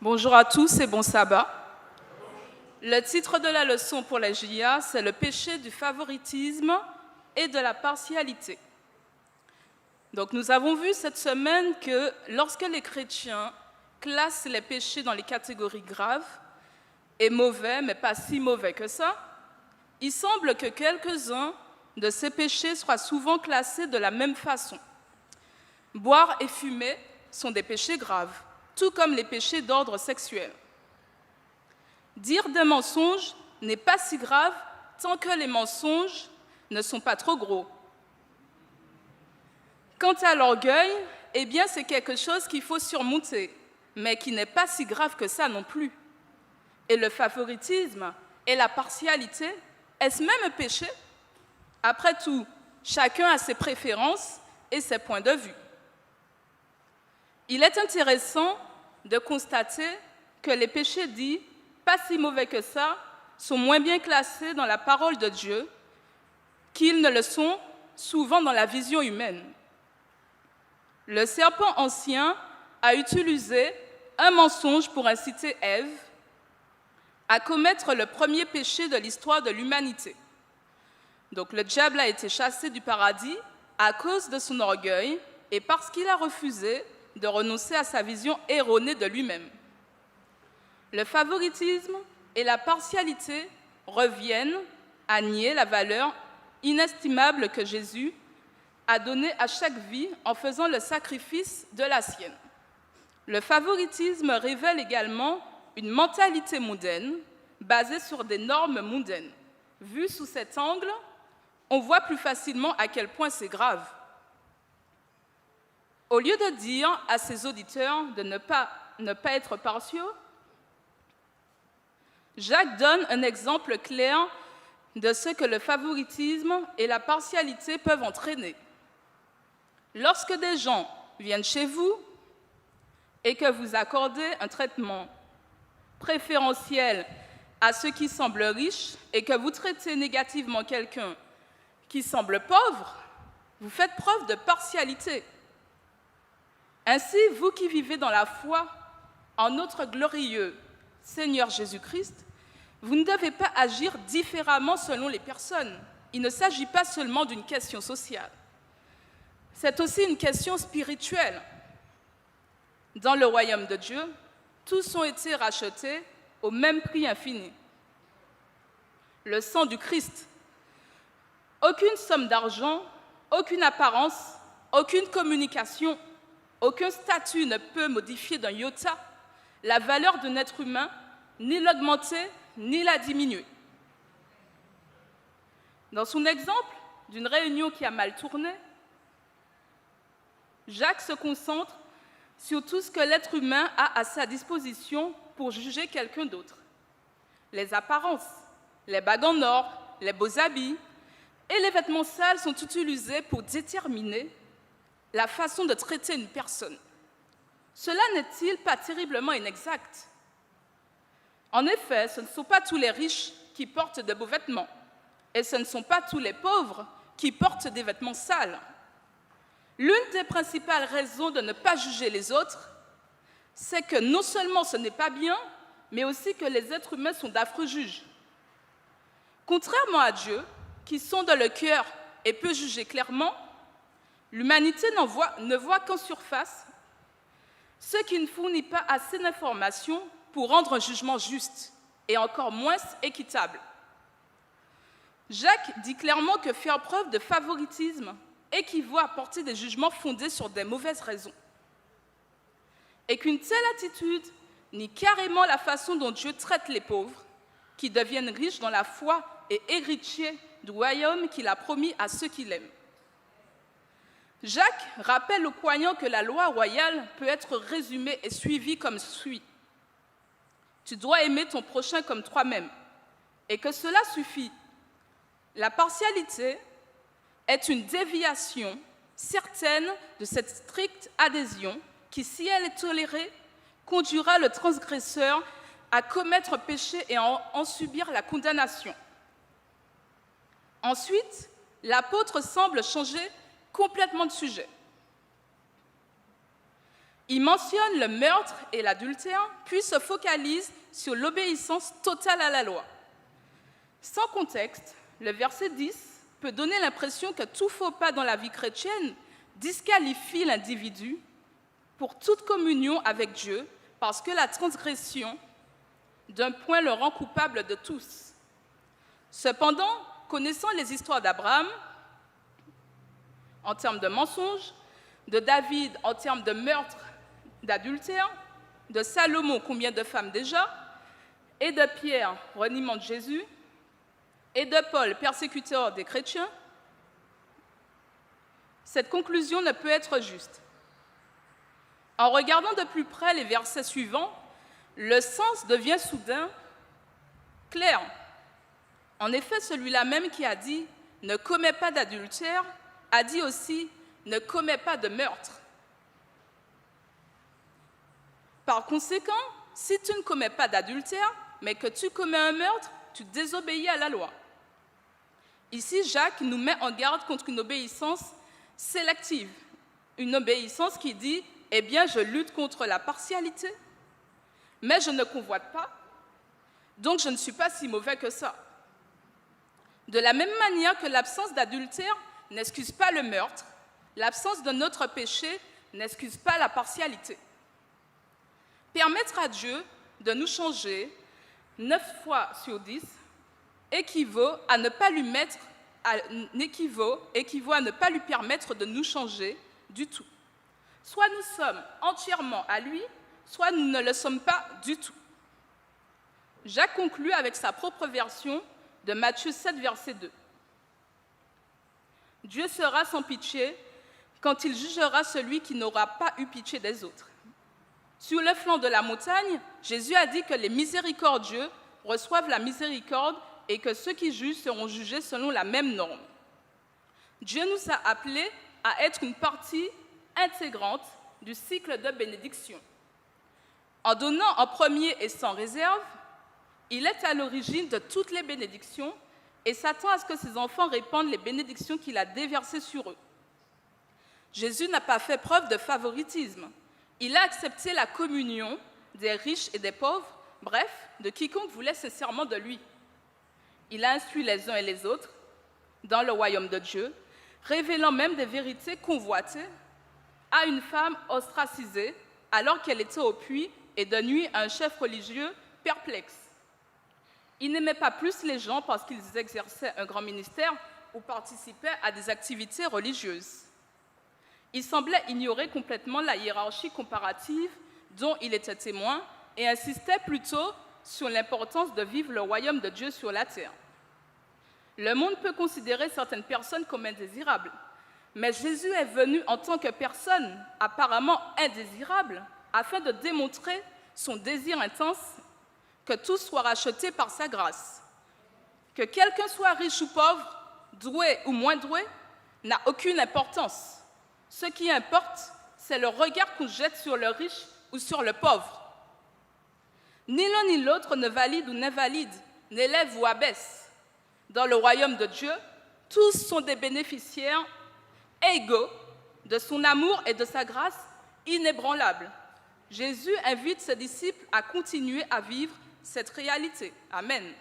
Bonjour à tous et bon sabbat. Le titre de la leçon pour la JIA, c'est le péché du favoritisme et de la partialité. Donc nous avons vu cette semaine que lorsque les chrétiens classent les péchés dans les catégories graves et mauvais, mais pas si mauvais que ça, il semble que quelques-uns de ces péchés soient souvent classés de la même façon. Boire et fumer sont des péchés graves, tout comme les péchés d'ordre sexuel. Dire des mensonges n'est pas si grave tant que les mensonges ne sont pas trop gros. Quant à l'orgueil, eh bien c'est quelque chose qu'il faut surmonter, mais qui n'est pas si grave que ça non plus. Et le favoritisme et la partialité, est-ce même un péché? Après tout, chacun a ses préférences et ses points de vue. Il est intéressant de constater que les péchés dits pas si mauvais que ça sont moins bien classés dans la parole de Dieu qu'ils ne le sont souvent dans la vision humaine. Le serpent ancien a utilisé un mensonge pour inciter Ève à commettre le premier péché de l'histoire de l'humanité. Donc le diable a été chassé du paradis à cause de son orgueil et parce qu'il a refusé de renoncer à sa vision erronée de lui-même. Le favoritisme et la partialité reviennent à nier la valeur inestimable que Jésus a donnée à chaque vie en faisant le sacrifice de la sienne. Le favoritisme révèle également une mentalité mondaine basée sur des normes mondaines. Vu sous cet angle, on voit plus facilement à quel point c'est grave. Au lieu de dire à ses auditeurs de ne pas être partiaux, Jacques donne un exemple clair de ce que le favoritisme et la partialité peuvent entraîner. Lorsque des gens viennent chez vous et que vous accordez un traitement préférentiel à ceux qui semblent riches et que vous traitez négativement quelqu'un qui semble pauvre, vous faites preuve de partialité. Ainsi, vous qui vivez dans la foi en notre glorieux Seigneur Jésus-Christ, vous ne devez pas agir différemment selon les personnes. Il ne s'agit pas seulement d'une question sociale. C'est aussi une question spirituelle. Dans le royaume de Dieu, tous ont été rachetés au même prix infini. Le sang du Christ. Aucune somme d'argent, aucune apparence, aucune communication, aucun statut ne peut modifier d'un iota la valeur d'un être humain, ni l'augmenter, ni la diminuer. Dans son exemple d'une réunion qui a mal tourné, Jacques se concentre sur tout ce que l'être humain a à sa disposition pour juger quelqu'un d'autre. Les apparences, les bagues en or, les beaux habits et les vêtements sales sont utilisés pour déterminer la façon de traiter une personne. Cela n'est-il pas terriblement inexact? En effet, ce ne sont pas tous les riches qui portent de beaux vêtements, et ce ne sont pas tous les pauvres qui portent des vêtements sales. L'une des principales raisons de ne pas juger les autres, c'est que non seulement ce n'est pas bien, mais aussi que les êtres humains sont d'affreux juges. Contrairement à Dieu, qui sonde le cœur et peut juger clairement, l'humanité ne voit qu'en surface, ce qui ne fournit pas assez d'informations pour rendre un jugement juste et encore moins équitable. Jacques dit clairement que faire preuve de favoritisme équivaut à porter des jugements fondés sur des mauvaises raisons. Et qu'une telle attitude nie carrément la façon dont Dieu traite les pauvres, qui deviennent riches dans la foi et héritiers du royaume qu'il a promis à ceux qui l'aiment. Jacques rappelle aux croyants que la loi royale peut être résumée et suivie comme suit. Tu dois aimer ton prochain comme toi-même, et que cela suffit. La partialité est une déviation certaine de cette stricte adhésion qui, si elle est tolérée, conduira le transgresseur à commettre un péché et à en subir la condamnation. Ensuite, l'apôtre semble changer complètement de sujet. Il mentionne le meurtre et l'adultère, puis se focalise sur l'obéissance totale à la loi. Sans contexte, le verset 10 peut donner l'impression que tout faux pas dans la vie chrétienne disqualifie l'individu pour toute communion avec Dieu parce que la transgression d'un point le rend coupable de tous. Cependant, connaissant les histoires d'Abraham en termes de mensonges, de David en termes de meurtre, d'adultère, de Salomon, combien de femmes déjà, et de Pierre, reniement de Jésus, et de Paul, persécuteur des chrétiens, cette conclusion ne peut être juste. En regardant de plus près les versets suivants, le sens devient soudain clair. En effet, celui-là même qui a dit « ne commets pas d'adultère » a dit aussi « ne commets pas de meurtre ». Par conséquent, si tu ne commets pas d'adultère, mais que tu commets un meurtre, tu désobéis à la loi. Ici, Jacques nous met en garde contre une obéissance sélective, une obéissance qui dit « Eh bien, je lutte contre la partialité, mais je ne convoite pas, donc je ne suis pas si mauvais que ça. » De la même manière que l'absence d'adultère n'excuse pas le meurtre, l'absence d'un autre péché n'excuse pas la partialité. Permettre à Dieu de nous changer 9 fois sur 10 équivaut à ne pas lui permettre de nous changer du tout. Soit nous sommes entièrement à lui, soit nous ne le sommes pas du tout. Jacques conclut avec sa propre version de Matthieu 7, verset 2. Dieu sera sans pitié quand il jugera celui qui n'aura pas eu pitié des autres. Sur le flanc de la montagne, Jésus a dit que les miséricordieux reçoivent la miséricorde et que ceux qui jugent seront jugés selon la même norme. Dieu nous a appelés à être une partie intégrante du cycle de bénédiction. En donnant en premier et sans réserve, il est à l'origine de toutes les bénédictions et s'attend à ce que ses enfants répandent les bénédictions qu'il a déversées sur eux. Jésus n'a pas fait preuve de favoritisme. Il a accepté la communion des riches et des pauvres, bref, de quiconque voulait sincèrement de lui. Il a instruit les uns et les autres dans le royaume de Dieu, révélant même des vérités convoitées à une femme ostracisée alors qu'elle était au puits et de nuit à un chef religieux perplexe. Il n'aimait pas plus les gens parce qu'ils exerçaient un grand ministère ou participaient à des activités religieuses. Il semblait ignorer complètement la hiérarchie comparative dont il était témoin et insistait plutôt sur l'importance de vivre le royaume de Dieu sur la terre. Le monde peut considérer certaines personnes comme indésirables, mais Jésus est venu en tant que personne apparemment indésirable afin de démontrer son désir intense que tous soient rachetés par sa grâce. Que quelqu'un soit riche ou pauvre, doué ou moins doué, n'a aucune importance. Ce qui importe, c'est le regard qu'on jette sur le riche ou sur le pauvre. Ni l'un ni l'autre ne valide ou n'invalide, n'élève ou abaisse. Dans le royaume de Dieu, tous sont des bénéficiaires égaux de son amour et de sa grâce inébranlable. Jésus invite ses disciples à continuer à vivre cette réalité. Amen.